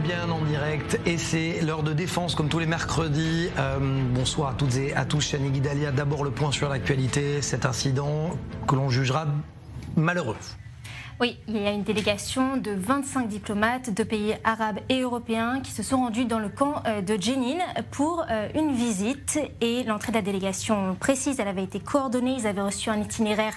bien en direct et c'est l'heure de défense comme tous les mercredis. Bonsoir à toutes et à tous, Chani Guidalia. D'abord le point sur l'actualité, cet incident que l'on jugera malheureux. Oui, il y a une délégation de 25 diplomates de pays arabes et européens qui se sont rendus dans le camp de Jenin pour une visite. Et l'entrée de la délégation précise, elle avait été coordonnée. Ils avaient reçu un itinéraire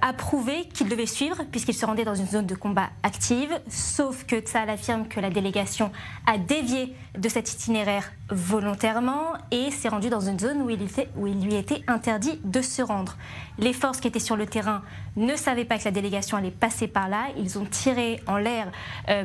approuvé qu'ils devaient suivre puisqu'ils se rendaient dans une zone de combat active. Sauf que Tsahal affirme que la délégation a dévié de cet itinéraire volontairement et s'est rendue dans une zone où il lui était interdit de se rendre. Les forces qui étaient sur le terrain ne savaient pas que la délégation allait passer par là. Ils ont tiré en l'air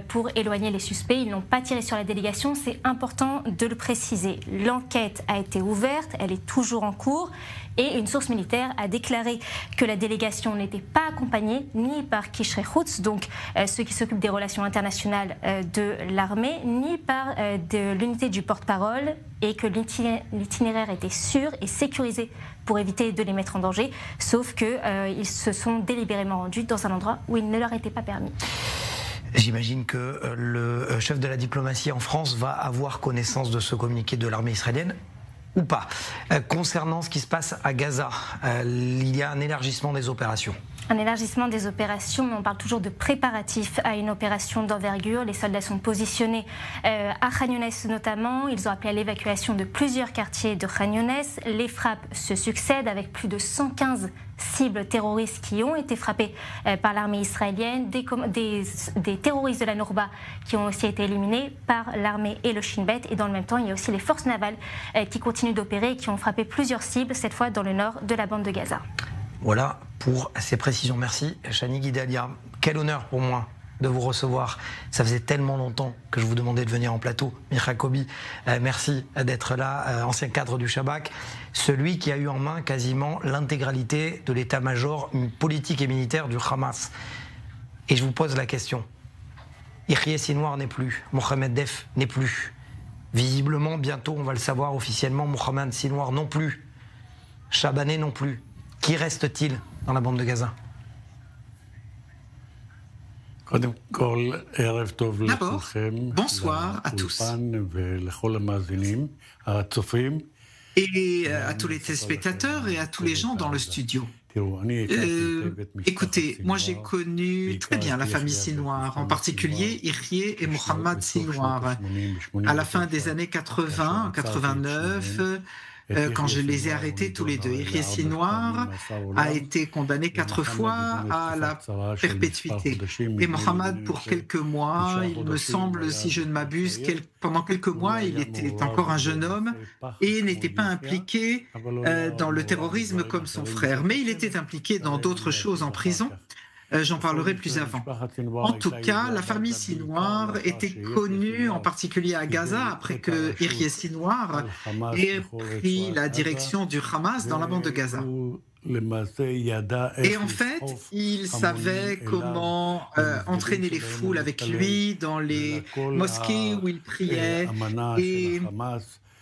pour éloigner les suspects. Ils n'ont pas tiré sur la délégation. C'est important de le préciser. L'enquête a été ouverte. Elle est toujours en cours. Et une source militaire a déclaré que la délégation n'était pas accompagnée ni par Kishre Hutz, donc ceux qui s'occupent des relations internationales de l'armée, ni par de l'unité du porte-parole, et que l'itinéraire était sûr et sécurisé pour éviter de les mettre en danger, sauf qu'ils se sont délibérément rendus dans un endroit où il ne leur était pas permis. J'imagine que le chef de la diplomatie en France va avoir connaissance de ce communiqué de l'armée israélienne ou pas. Concernant ce qui se passe à Gaza, il y a un élargissement des opérations. Un élargissement des opérations, mais on parle toujours de préparatifs à une opération d'envergure. Les soldats sont positionnés à Khan Younes notamment. Ils ont appelé à l'évacuation de plusieurs quartiers de Khan Younes. Les frappes se succèdent avec plus de 115 cibles terroristes qui ont été frappées par l'armée israélienne, des terroristes de la Nourba qui ont aussi été éliminés par l'armée et le Shin Bet. Et dans le même temps, il y a aussi les forces navales qui continuent d'opérer et qui ont frappé plusieurs cibles, cette fois dans le nord de la bande de Gaza. Voilà pour ces précisions. Merci, Chani Guidalia. Quel honneur pour moi de vous recevoir. Ça faisait tellement longtemps que je vous demandais de venir en plateau. Micha Kobi, merci d'être là, ancien cadre du Shabak, celui qui a eu en main quasiment l'intégralité de l'état-major politique et militaire du Hamas. Et je vous pose la question. Yahya Sinwar n'est plus, Mohamed Def n'est plus. Visiblement, bientôt, on va le savoir officiellement, Mohamed Sinwar non plus. Chabané non plus. Qui reste-t-il dans la bande de Gaza ? D'abord, bonsoir à tous. Et à tous les téléspectateurs et à tous les gens dans le studio. Écoutez, moi j'ai connu très bien la famille Sinwar, en particulier Yahya et Mohamed Sinwar. À la fin des années 80, 89, quand je les ai arrêtés tous les deux. Yahya Sinwar a été condamné 4 fois à la perpétuité. Et Mohamed pour quelques mois, il me semble, si je ne m'abuse, pendant quelques mois, il était encore un jeune homme et n'était pas impliqué dans le terrorisme comme son frère. Mais il était impliqué dans d'autres choses en prison. J'en parlerai plus avant. En tout cas, la famille Sinwar était connue, en particulier à Gaza, après que Yahya Sinwar ait pris la direction du Hamas dans la bande de Gaza. Et en fait, il savait comment entraîner les foules avec lui dans les mosquées où il priait. Et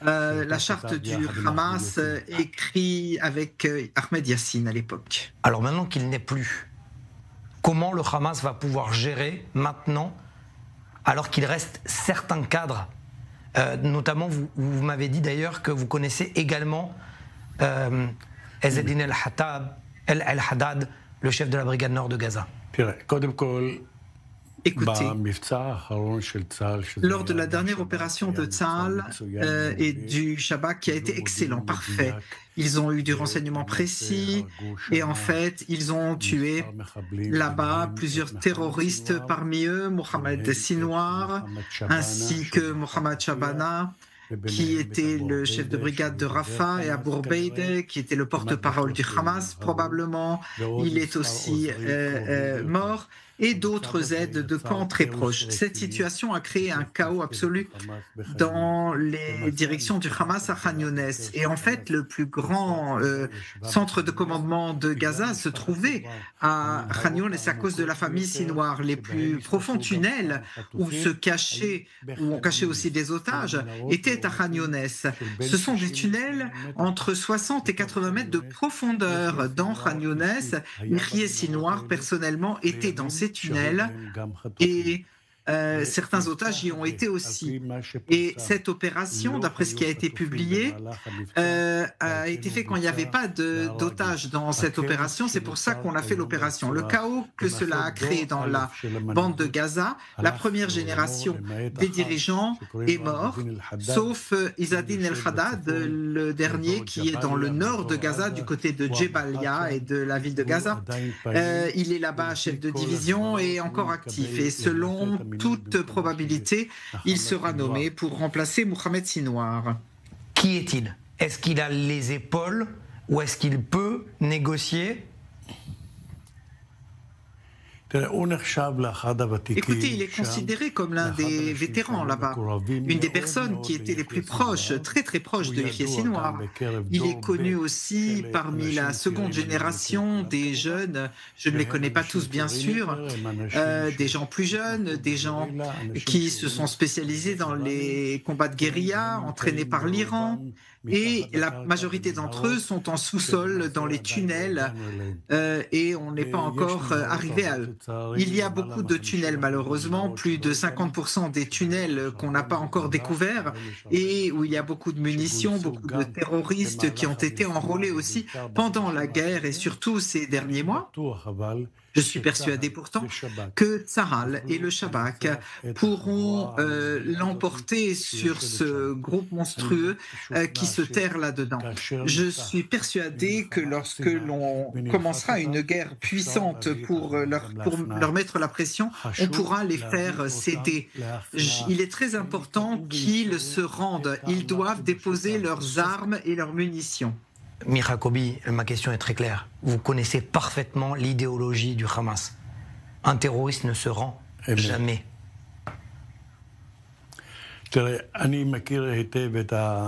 la charte du Hamas écrite avec Ahmed Yassine à l'époque. Alors maintenant qu'il n'est plus, comment le Hamas va pouvoir gérer maintenant, alors qu'il reste certains cadres, notamment vous m'avez dit d'ailleurs que vous connaissez également Ezzedine El-Haddad, le chef de la brigade nord de Gaza. Écoutez, lors de la dernière opération de Tsahal et du Shabak qui a été excellent, parfait, ils ont eu du renseignement précis et en fait, ils ont tué là-bas plusieurs terroristes, parmi eux Mohamed Sinwar ainsi que Mohamed Shabana, qui était le chef de brigade de Rafah, et Abu Obeide, qui était le porte-parole du Hamas, probablement. Il est aussi mort. Et d'autres aides de camps très proches. Cette situation a créé un chaos absolu dans les directions du Hamas à Khan Younes. Et en fait, le plus grand centre de commandement de Gaza se trouvait à Khan Younes à cause de la famille Sinwar. Les plus profonds tunnels où on cachait aussi des otages étaient à Khan Younes. Ce sont des tunnels entre 60 et 80 mètres de profondeur dans Khan Younes. Yahya Sinwar, personnellement, était dans ces tunnels et certains otages y ont été aussi. Et cette opération, d'après ce qui a été publié, a été faite quand il n'y avait pas d'otages dans cette opération. C'est pour ça qu'on a fait l'opération. Le chaos que cela a créé dans la bande de Gaza, la première génération des dirigeants est morte, sauf Izzadine El-Haddad, le dernier qui est dans le nord de Gaza, du côté de Jebalia et de la ville de Gaza. Il est là-bas chef de division et encore actif. Et selon toute probabilité, il sera nommé pour remplacer Mohamed Sinwar. Qui est-il? Est-ce qu'il a les épaules ou est-ce qu'il peut négocier? Écoutez, il est considéré comme l'un des vétérans là-bas, une des personnes qui étaient les plus proches, très très proches de Yahya Sinwar. Il est connu aussi parmi la seconde génération des jeunes, je ne les connais pas tous bien sûr, des gens plus jeunes, des gens qui se sont spécialisés dans les combats de guérilla, entraînés par l'Iran. Et la majorité d'entre eux sont en sous-sol, dans les tunnels, et on n'est pas encore arrivé à eux. Il y a beaucoup de tunnels, malheureusement, plus de 50% des tunnels qu'on n'a pas encore découverts, et où il y a beaucoup de munitions, beaucoup de terroristes qui ont été enrôlés aussi pendant la guerre, et surtout ces derniers mois. Je suis persuadé pourtant que Tsahal et le Shabak pourront l'emporter sur ce groupe monstrueux qui se terre là-dedans. Je suis persuadé que lorsque l'on commencera une guerre puissante pour leur mettre la pression, on pourra les faire céder. Il est très important qu'ils se rendent. Ils doivent déposer leurs armes et leurs munitions. Mir Hakobi, ma question est très claire. Vous connaissez parfaitement l'idéologie du Hamas. Un terroriste ne se rend jamais.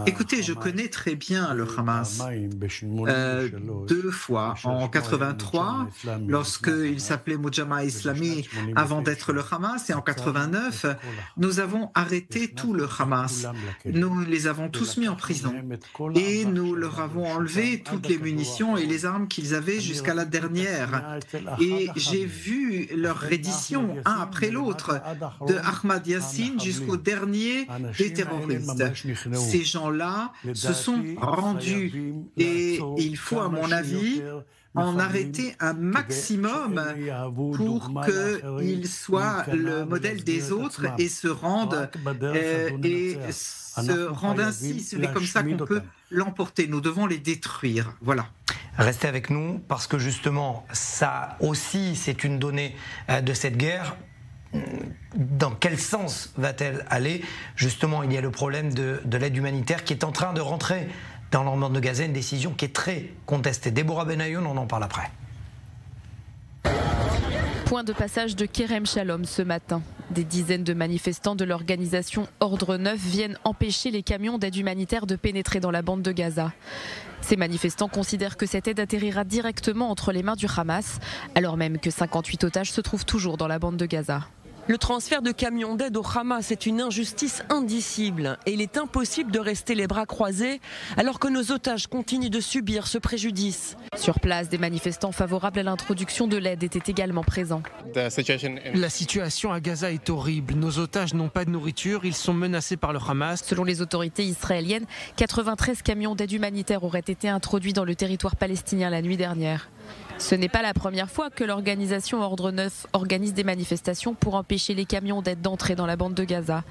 Écoutez, je connais très bien le Hamas. 2 fois, en 83, lorsqu'il s'appelait Mujama Islami avant d'être le Hamas, et en 89, nous avons arrêté tout le Hamas. Nous les avons tous mis en prison et nous leur avons enlevé toutes les munitions et les armes qu'ils avaient jusqu'à la dernière. Et j'ai vu leur reddition, un après l'autre, de Ahmad Yassine jusqu'au dernier des terroristes. Ces gens-là se sont rendus et il faut, à mon avis, en arrêter un maximum pour qu'ils soient le modèle des autres et se rendent ainsi. Ce n'est comme ça qu'on peut l'emporter. Nous devons les détruire. Voilà. Restez avec nous parce que justement, ça aussi, c'est une donnée de cette guerre. Dans quel sens va-t-elle aller? Justement, il y a le problème de l'aide humanitaire qui est en train de rentrer dans la bande de Gaza, une décision qui est très contestée. Déborah Benayoun, on en parle après. Point de passage de Kerem Shalom ce matin. Des dizaines de manifestants de l'organisation Ordre Neuf viennent empêcher les camions d'aide humanitaire de pénétrer dans la bande de Gaza. Ces manifestants considèrent que cette aide atterrira directement entre les mains du Hamas, alors même que 58 otages se trouvent toujours dans la bande de Gaza. Le transfert de camions d'aide au Hamas est une injustice indicible et il est impossible de rester les bras croisés alors que nos otages continuent de subir ce préjudice. Sur place, des manifestants favorables à l'introduction de l'aide étaient également présents. La situation à Gaza est horrible. Nos otages n'ont pas de nourriture, ils sont menacés par le Hamas. Selon les autorités israéliennes, 93 camions d'aide humanitaire auraient été introduits dans le territoire palestinien la nuit dernière. Ce n'est pas la première fois que l'organisation Ordre Neuf organise des manifestations pour empêcher les camions d'aide d'entrer dans la bande de Gaza.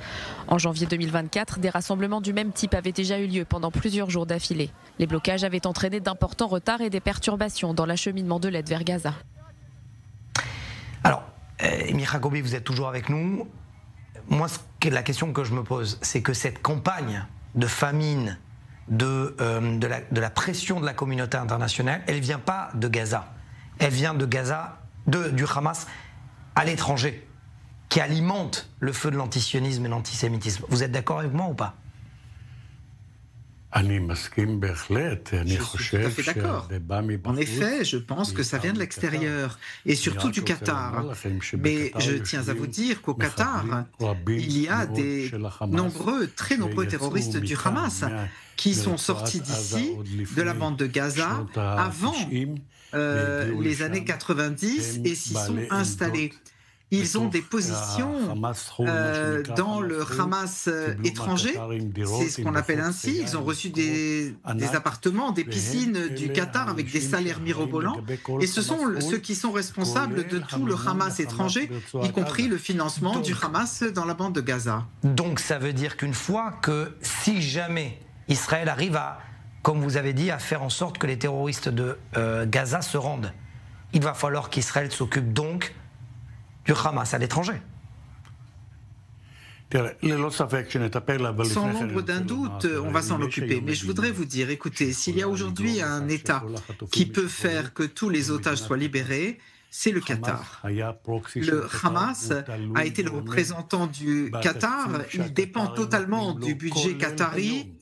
En janvier 2024, des rassemblements du même type avaient déjà eu lieu pendant plusieurs jours d'affilée. Les blocages avaient entraîné d'importants retards et des perturbations dans l'acheminement de l'aide vers Gaza. Alors, Mir Hakobi, vous êtes toujours avec nous. Moi, la question que je me pose, c'est que cette campagne de famine, de la pression de la communauté internationale, elle ne vient pas de Gaza. Elle vient de Gaza, du Hamas à l'étranger, qui alimente le feu de l'antisionisme et l'antisémitisme. Vous êtes d'accord avec moi ou pas? Je suis tout à fait d'accord. En effet, je pense que ça vient de l'extérieur, et surtout du Qatar. Mais je tiens à vous dire qu'au Qatar, il y a très nombreux terroristes du Hamas qui sont sortis d'ici, de la bande de Gaza, avant les années 90 et s'y sont installés. ils ont des positions dans le Hamas étranger, c'est ce qu'on appelle ainsi. Ils ont reçu des appartements, des piscines du Qatar avec des salaires mirobolants, et ce sont ceux qui sont responsables de tout le Hamas étranger, y compris le financement du Hamas dans la bande de Gaza. Donc ça veut dire qu'une fois que, si jamais Israël arrive à, comme vous avez dit, à faire en sorte que les terroristes de Gaza se rendent, il va falloir qu'Israël s'occupe donc du Hamas à l'étranger. Sans l'ombre d'un doute, on va s'en occuper. Mais je voudrais vous dire, écoutez, s'il y a aujourd'hui un État qui peut faire que tous les otages soient libérés, c'est le Qatar. Le Hamas a été le représentant du Qatar. Il dépend totalement du budget qatari,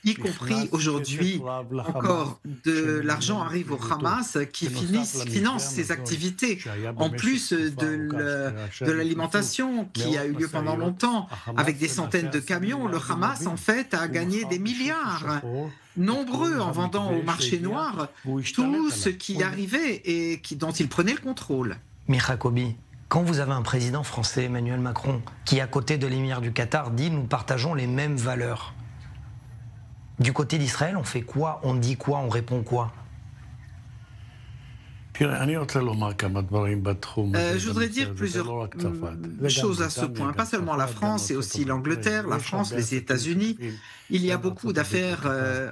y compris aujourd'hui encore de l'argent arrive au Hamas qui finance ses activités, en plus de l'alimentation qui a eu lieu pendant longtemps avec des centaines de camions. Le Hamas en fait a gagné des milliards nombreux en vendant au marché noir tout ce qui arrivait et dont il prenait le contrôle. Mira Kobi, quand vous avez un président français, Emmanuel Macron, qui à côté de l'émir du Qatar dit « nous partageons les mêmes valeurs », du côté d'Israël, on fait quoi? On dit quoi? On répond quoi? Je voudrais dire plusieurs choses à ce point. Pas seulement la France, et aussi l'Angleterre, la France, les États-Unis. Il y a beaucoup d'affaires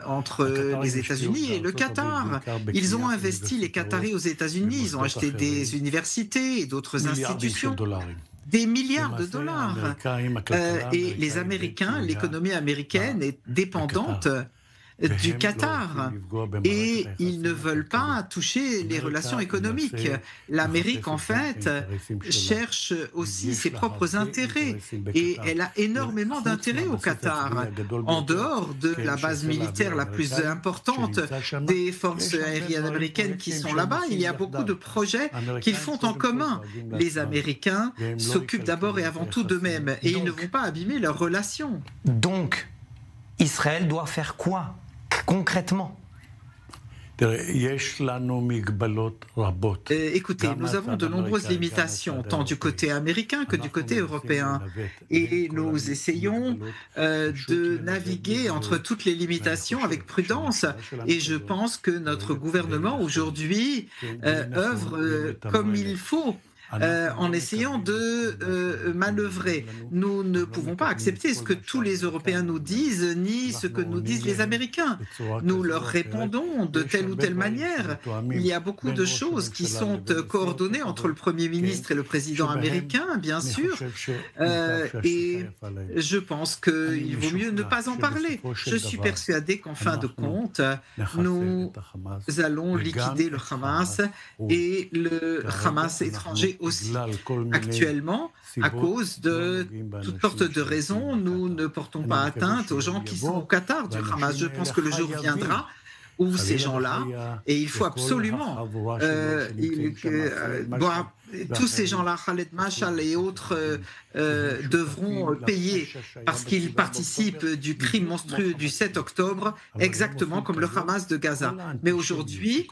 entre les États-Unis et le Qatar. Ils ont investi, les Qataris, aux États-Unis. Ils ont acheté des universités et d'autres institutions. Des milliards de dollars. Et les Américains, l'économie américaine est dépendante du Qatar et ils ne veulent pas toucher les relations économiques. L'Amérique, en fait, cherche aussi ses propres intérêts et elle a énormément d'intérêts au Qatar. En dehors de la base militaire la plus importante des forces aériennes américaines qui sont là-bas, il y a beaucoup de projets qu'ils font en commun. Les Américains s'occupent d'abord et avant tout d'eux-mêmes et ils ne vont pas abîmer leurs relations. Donc, Israël doit faire quoi concrètement? Écoutez, nous avons de nombreuses limitations, tant du côté américain que du côté européen. Et nous essayons de naviguer entre toutes les limitations avec prudence. Et je pense que notre gouvernement aujourd'hui œuvre comme il faut. En essayant de manœuvrer. Nous ne pouvons pas accepter ce que tous les Européens nous disent, ni ce que nous disent les Américains. Nous leur répondons de telle ou telle manière. Il y a beaucoup de choses qui sont coordonnées entre le Premier ministre et le président américain, bien sûr, et je pense qu'il vaut mieux ne pas en parler. Je suis persuadé qu'en fin de compte, nous allons liquider le Hamas et le Hamas étranger aussi. Actuellement, à cause de toutes sortes de raisons, nous ne portons pas atteinte aux gens qui sont au Qatar du Hamas. Je pense que le jour viendra où ces gens-là, et il faut absolument, tous ces gens-là, Khaled Mashal et autres, devront payer parce qu'ils participent du crime monstrueux du 7 octobre, exactement comme le Hamas de Gaza. Mais aujourd'hui,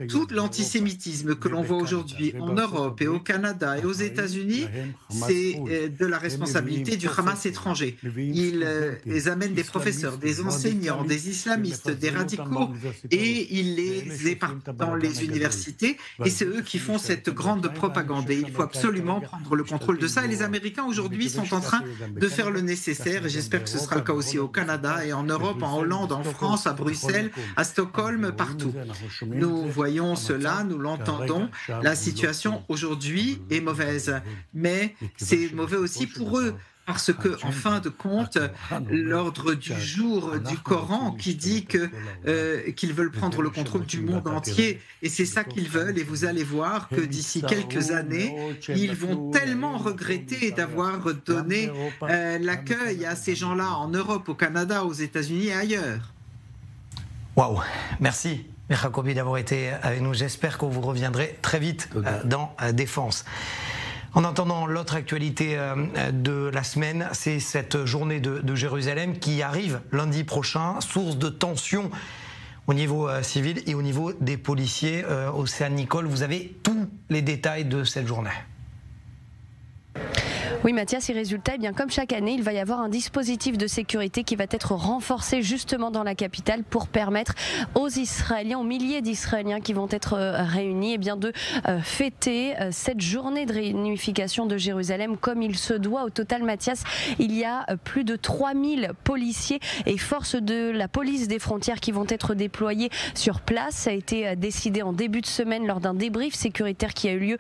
tout l'antisémitisme que l'on voit aujourd'hui en Europe et au Canada et aux États-Unis, c'est de la responsabilité du Hamas étranger. Ils amènent des professeurs, des enseignants, des islamistes, des radicaux, et ils les éparpillent dans les universités, et c'est eux qui font cette grande propagande. Et il faut absolument prendre le contrôle de ça. Et les Américains aujourd'hui sont en train de faire le nécessaire. Et j'espère que ce sera le cas aussi au Canada et en Europe, en Hollande, en France, à Bruxelles, à Stockholm, partout. Nous voyons cela, nous l'entendons. La situation aujourd'hui est mauvaise. Mais c'est mauvais aussi pour eux. Parce que, en fin de compte, l'ordre du jour du Coran qui dit qu'ils veulent prendre le contrôle du monde entier, et c'est ça qu'ils veulent, et vous allez voir que d'ici quelques années, ils vont tellement regretter d'avoir donné l'accueil à ces gens-là en Europe, au Canada, aux États-Unis et ailleurs. Waouh, merci. Mira Kobi d'avoir été avec nous. J'espère que vous reviendrez très vite dans Défense. En attendant, l'autre actualité de la semaine, c'est cette journée de Jérusalem qui arrive lundi prochain, source de tension au niveau civil et au niveau des policiers. Océane Nicole, vous avez tous les détails de cette journée. Oui Mathias, et résultat, eh bien, comme chaque année, il va y avoir un dispositif de sécurité qui va être renforcé justement dans la capitale pour permettre aux Israéliens, aux milliers d'Israéliens qui vont être réunis, eh bien, de fêter cette journée de réunification de Jérusalem comme il se doit. Au total, Mathias, il y a plus de 3000 policiers et forces de la police des frontières qui vont être déployés sur place. Ça a été décidé en début de semaine lors d'un débrief sécuritaire qui a eu lieu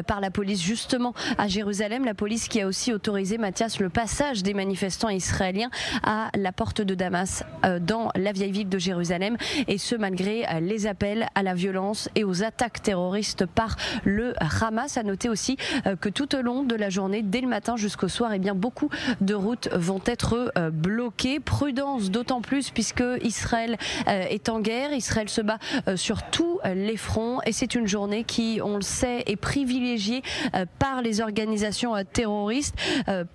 par la police justement à Jérusalem. La police qui a aussi autorisé, Mathias, le passage des manifestants israéliens à la porte de Damas dans la vieille ville de Jérusalem, et ce malgré les appels à la violence et aux attaques terroristes par le Hamas. À noter aussi que tout au long de la journée, dès le matin jusqu'au soir, eh bien, beaucoup de routes vont être bloquées. Prudence d'autant plus puisque Israël est en guerre. Israël se bat sur tous les fronts, et c'est une journée qui, on le sait, est privilégiée par les organisations terroristes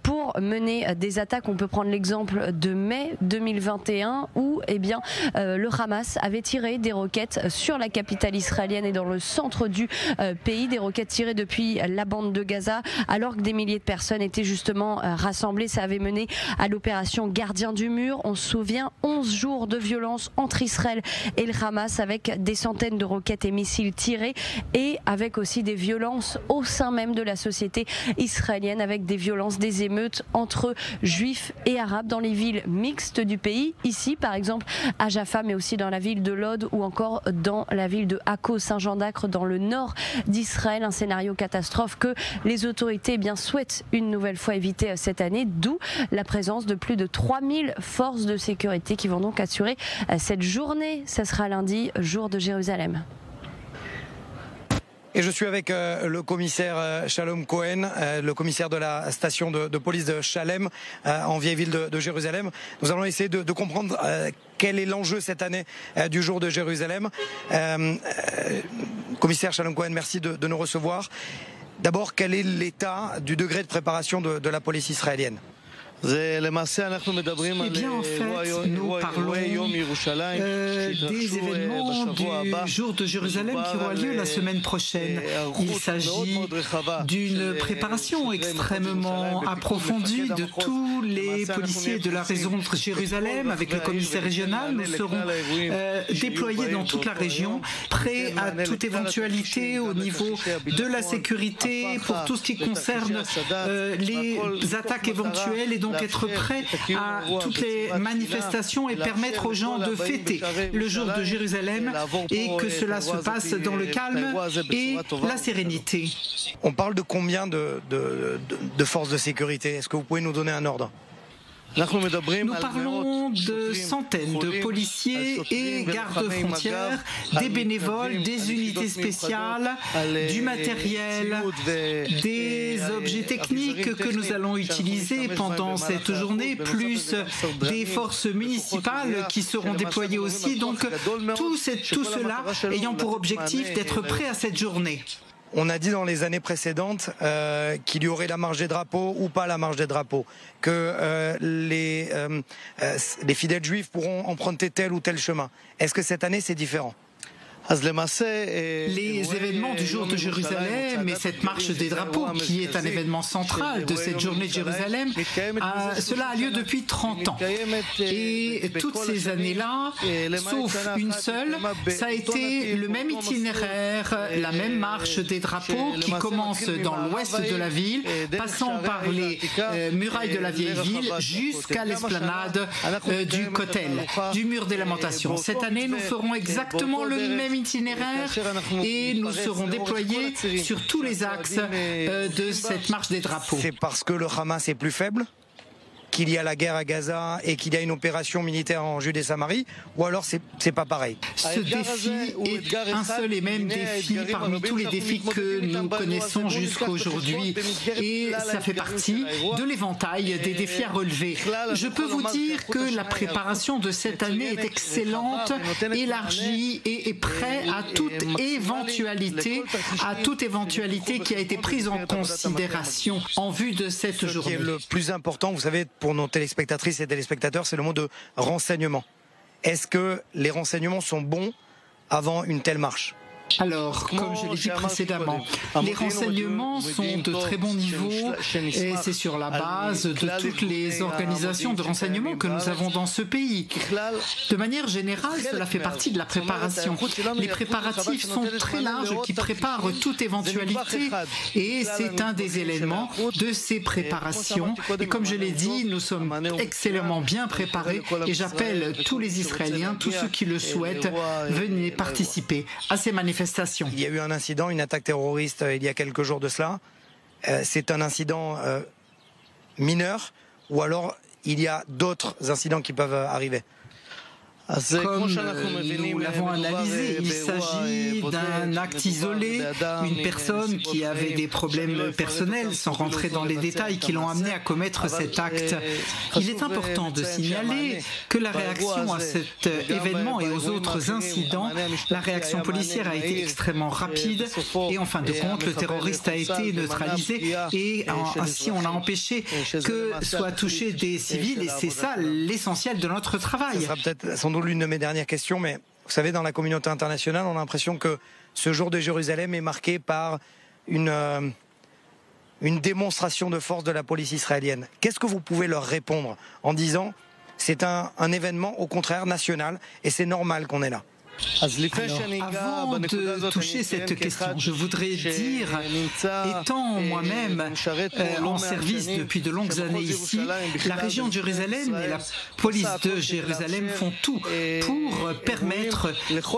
pour mener des attaques. On peut prendre l'exemple de mai 2021 où eh bien, le Hamas avait tiré des roquettes sur la capitale israélienne et dans le centre du pays, des roquettes tirées depuis la bande de Gaza alors que des milliers de personnes étaient justement rassemblées. Ça avait mené à l'opération Gardien du Mur. On se souvient, 11 jours de violence entre Israël et le Hamas avec des centaines de roquettes et missiles tirés, et avec aussi des violences au sein même de la société israélienne, avec des violences, des émeutes entre juifs et arabes dans les villes mixtes du pays, ici par exemple à Jaffa, mais aussi dans la ville de Lod ou encore dans la ville de Akko, Saint-Jean d'Acre, dans le nord d'Israël. Un scénario catastrophe que les autorités eh bien, souhaitent une nouvelle fois éviter cette année, d'où la présence de plus de 3000 forces de sécurité qui vont donc assurer cette journée. Ça sera lundi, jour de Jérusalem. Et je suis avec le commissaire Shalom Cohen, le commissaire de la station de police de Shalem, en vieille ville de Jérusalem. Nous allons essayer de comprendre quel est l'enjeu cette année du jour de Jérusalem. Commissaire Shalom Cohen, merci de nous recevoir. D'abord, quel est l'état du degré de préparation de la police israélienne ? Eh bien, en fait, nous parlons des événements du jour de Jérusalem qui aura lieu la semaine prochaine. Il s'agit d'une préparation extrêmement approfondie de tous les policiers de la région de Jérusalem. Avec le commissaire régional, nous serons déployés dans toute la région, prêts à toute éventualité au niveau de la sécurité pour tout ce qui concerne les attaques éventuelles, et donc être prêt à toutes les manifestations et permettre aux gens de fêter le jour de Jérusalem et que cela se passe dans le calme et la sérénité. On parle de combien de forces de sécurité? Est-ce que vous pouvez nous donner un ordre? Nous parlons de centaines de policiers et gardes-frontières, des bénévoles, des unités spéciales, du matériel, des objets techniques que nous allons utiliser pendant cette journée, plus des forces municipales qui seront déployées aussi. Donc tout cela ayant pour objectif d'être prêt à cette journée. On a dit dans les années précédentes qu'il y aurait la marche des drapeaux ou pas la marche des drapeaux, que les fidèles juifs pourront emprunter tel ou tel chemin. Est-ce que cette année c'est différent ? Les événements du jour de Jérusalem et cette marche des drapeaux, qui est un événement central de cette journée de Jérusalem, cela a lieu depuis 30 ans. Et toutes ces années-là, sauf une seule, ça a été le même itinéraire, la même marche des drapeaux qui commence dans l'ouest de la ville, passant par les murailles de la vieille ville jusqu'à l'esplanade du Kotel, du mur des lamentations. Cette année, nous ferons exactement le même itinéraire et nous serons déployés sur tous les axes de cette marche des drapeaux. C'est parce que le Hamas est plus faible qu'il y a la guerre à Gaza et qu'il y a une opération militaire en Judée-Samarie, ou alors c'est pas pareil? Ce défi est un seul et même défi parmi tous les défis que nous connaissons jusqu'à aujourd'hui, et ça fait partie de l'éventail des défis à relever. Je peux vous dire que la préparation de cette année est excellente, élargie et est prête à toute éventualité qui a été prise en considération en vue de cette journée. Ce qui est le plus important, vous savez, pour nos téléspectatrices et téléspectateurs, c'est le mot de renseignement. Est-ce que les renseignements sont bons avant une telle marche? Alors, comme je l'ai dit précédemment, les renseignements sont de très bon niveau et c'est sur la base de toutes les organisations de renseignement que nous avons dans ce pays. De manière générale, cela fait partie de la préparation. Les préparatifs sont très larges qui préparent toute éventualité et c'est un des éléments de ces préparations. Et comme je l'ai dit, nous sommes excellemment bien préparés et j'appelle tous les Israéliens, tous ceux qui le souhaitent, venez participer à ces manifestations. Il y a eu un incident, une attaque terroriste il y a quelques jours de cela. C'est un incident mineur ou alors il y a d'autres incidents qui peuvent arriver? Comme nous l'avons analysé, il s'agit d'un acte isolé, une personne qui avait des problèmes personnels, sans rentrer dans les détails, qui l'ont amené à commettre cet acte. Il est important de signaler que la réaction à cet événement et aux autres incidents, la réaction policière a été extrêmement rapide et en fin de compte, le terroriste a été neutralisé et ainsi on a empêché que soient touchés des civils et c'est ça l'essentiel de notre travail. Ça sera peut-être sans doute l'une de mes dernières questions, mais vous savez, dans la communauté internationale, on a l'impression que ce jour de Jérusalem est marqué par une démonstration de force de la police israélienne. Qu'est-ce que vous pouvez leur répondre en disant c'est un événement au contraire national et c'est normal qu'on est là? Alors, avant de toucher cette question, je voudrais dire, étant moi-même en service depuis de longues années ici, la région de Jérusalem et la police de Jérusalem font tout pour permettre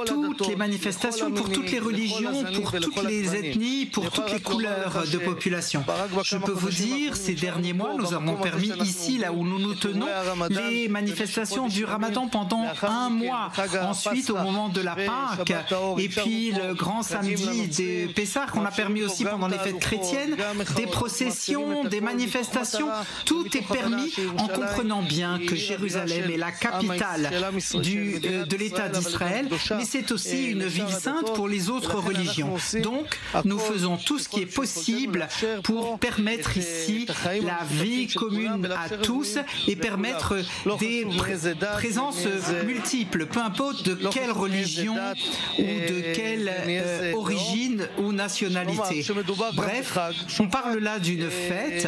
toutes les manifestations, pour toutes les religions, pour toutes les ethnies, pour toutes les couleurs de population. Je peux vous dire, ces derniers mois, nous avons permis ici, là où nous nous tenons, les manifestations du Ramadan pendant un mois. Ensuite, au moment de la Pâque et puis le grand samedi des Pessah qu'on a permis aussi pendant les fêtes chrétiennes, des processions, des manifestations, tout est permis en comprenant bien que Jérusalem est la capitale de l'État d'Israël, mais c'est aussi une ville sainte pour les autres religions. Donc nous faisons tout ce qui est possible pour permettre ici la vie commune à tous et permettre des présences multiples, peu importe de quelle religion ou de quelle origine ou nationalité. Bref, on parle là d'une fête,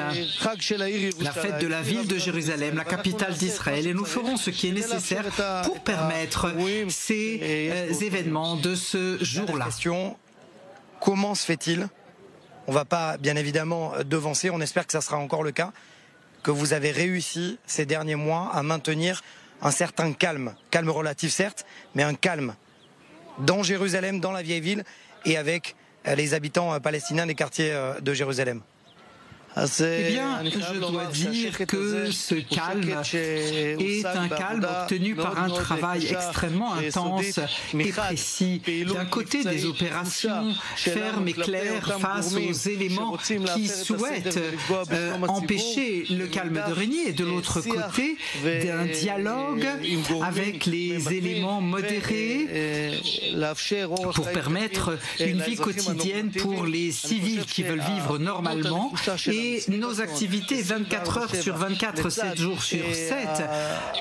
la fête de la ville de Jérusalem, la capitale d'Israël, et nous ferons ce qui est nécessaire pour permettre ces événements de ce jour-là. Comment se fait-il, on ne va pas bien évidemment devancer, on espère que ça sera encore le cas, que vous avez réussi ces derniers mois à maintenir un certain calme relatif certes, mais un calme dans Jérusalem, dans la vieille ville et avec les habitants palestiniens des quartiers de Jérusalem? Eh bien, je dois dire que ce calme est un calme obtenu par un travail extrêmement intense et précis. D'un côté, des opérations fermes et claires face aux éléments qui souhaitent empêcher le calme de régner, et de l'autre côté, d'un dialogue avec les éléments modérés pour permettre une vie quotidienne pour les civils qui veulent vivre normalement. Et nos activités 24 heures sur 24, 7 jours sur 7,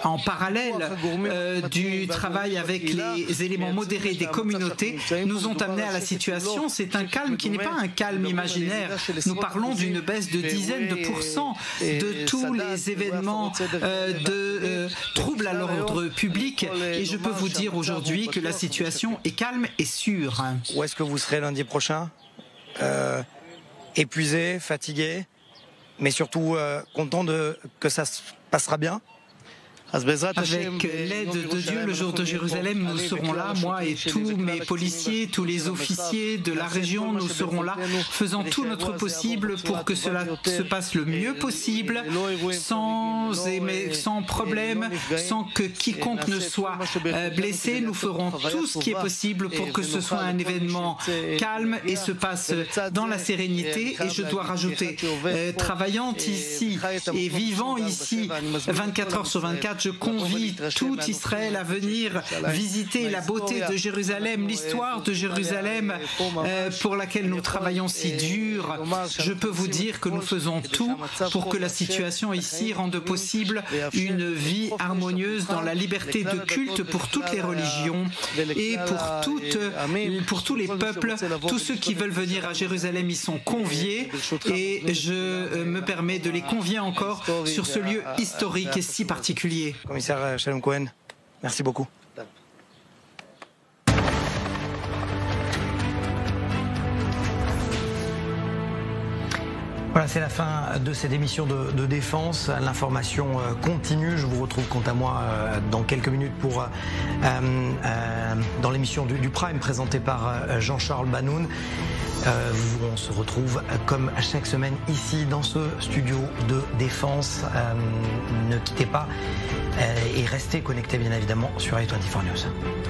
en parallèle du travail avec les éléments modérés des communautés, nous ont amené à la situation. C'est un calme qui n'est pas un calme imaginaire. Nous parlons d'une baisse de dizaines de pourcents de tous les événements de troubles à l'ordre public. Et je peux vous dire aujourd'hui que la situation est calme et sûre. Où est-ce que vous serez lundi prochain? Épuisé, fatigué, mais surtout content que ça se passera bien? Avec l'aide de Dieu, le jour de Jérusalem, nous serons là, moi et tous mes policiers, tous les officiers de la région, nous serons là, faisant tout notre possible pour que cela se passe le mieux possible, sans problème, sans que quiconque ne soit blessé. Nous ferons tout ce qui est possible pour que ce soit un événement calme et se passe dans la sérénité. Et je dois rajouter, travaillant ici et vivant ici 24 heures sur 24, Shabbat, je convie tout Israël à venir visiter la beauté de Jérusalem, l'histoire de Jérusalem pour laquelle nous travaillons si dur. Je peux vous dire que nous faisons tout pour que la situation ici rende possible une vie harmonieuse dans la liberté de culte pour toutes les religions et pour tous les peuples. Tous ceux qui veulent venir à Jérusalem y sont conviés et je me permets de les convier encore sur ce lieu historique et si particulier. Commissaire Shalom Cohen, merci beaucoup. Voilà, c'est la fin de cette émission de Défense. L'information continue. Je vous retrouve quant à moi dans quelques minutes pour dans l'émission du Prime présentée par Jean-Charles Banoun. On se retrouve comme chaque semaine ici dans ce studio de Défense. Ne quittez pas et restez connectés bien évidemment sur i24 News.